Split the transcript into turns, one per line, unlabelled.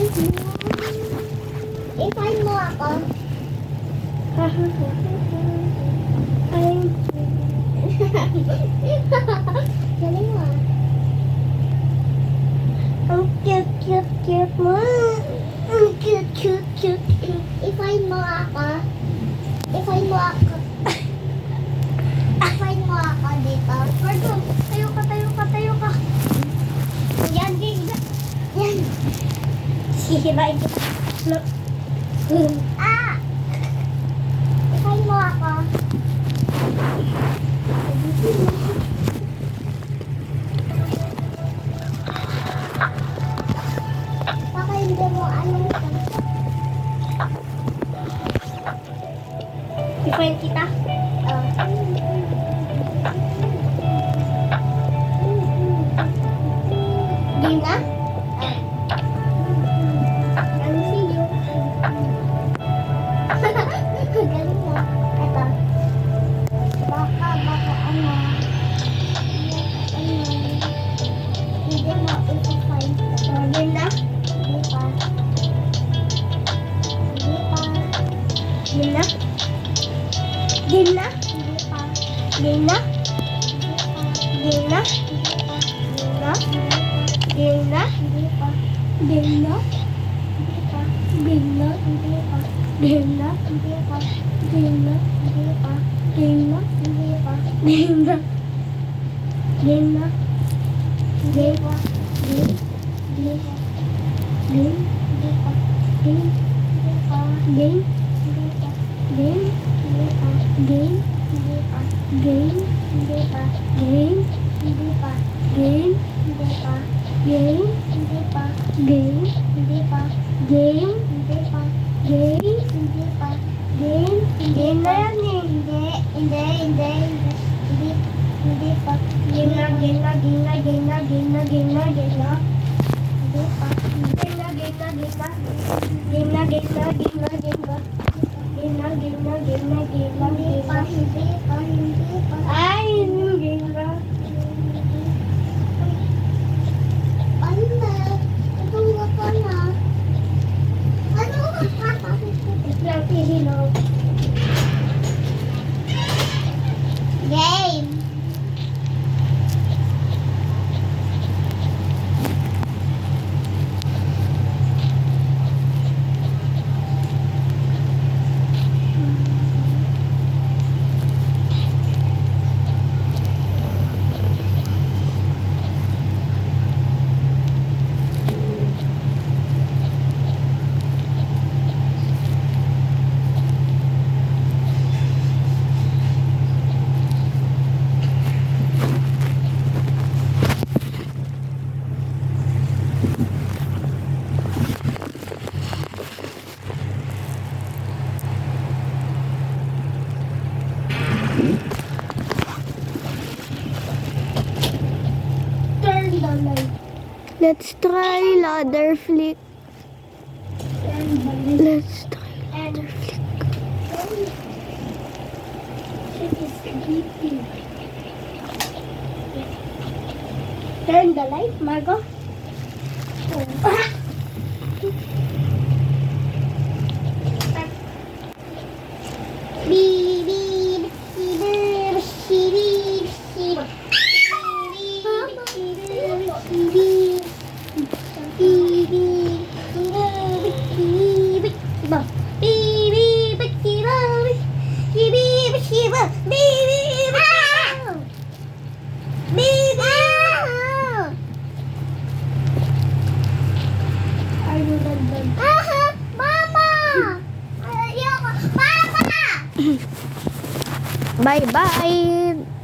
I-find mo ako. Galing mo ah. Ang cute mo. Ang cute. I-find mo ako. I-find mo ako. I-find mo ako dito. Margo, tayo ka. Yan. Hihibain kita. Look. Ah! I-find mo ako. Baka hindi mo alam ito. I-find kita? Game na? I'll see you. Galing mo. Ito. Baka ano. Hindi mo ito-find. Game na? Hindi pa. Game na? Game na? Hindi pa. Game na? Game na? Game na? Hindi pa. Game na? Hindi pa. Game na? Hindi pa. Game na? Hindi pa. Game na? Hindi pa. Game na? Hindi pa. Game na? Game na? Game pa. Game? Game pa. Game? Hindi pa. Game? Hindi pa. Game? Hindi pa. Game? Hindi pa. Game? Hindi pa. Game? Hindi pa. Game? Hindi pa. Game? Hindi pa. Game? Hindi pa. Game? Hindi pa. Game? Hindi pa. Game? Hindi pa. Game? Game na yan eh. Hindi pa. Game na. Hindi pa. Game na. Game na. Hindi pa. Game na. Hindi pa. Ay, game na. Ayun na. Natulog ka na. Ano? Lang hihinog. Game. Let's try ladder flick. Let's try ladder flick. Turn the light, Margo. Bye-bye!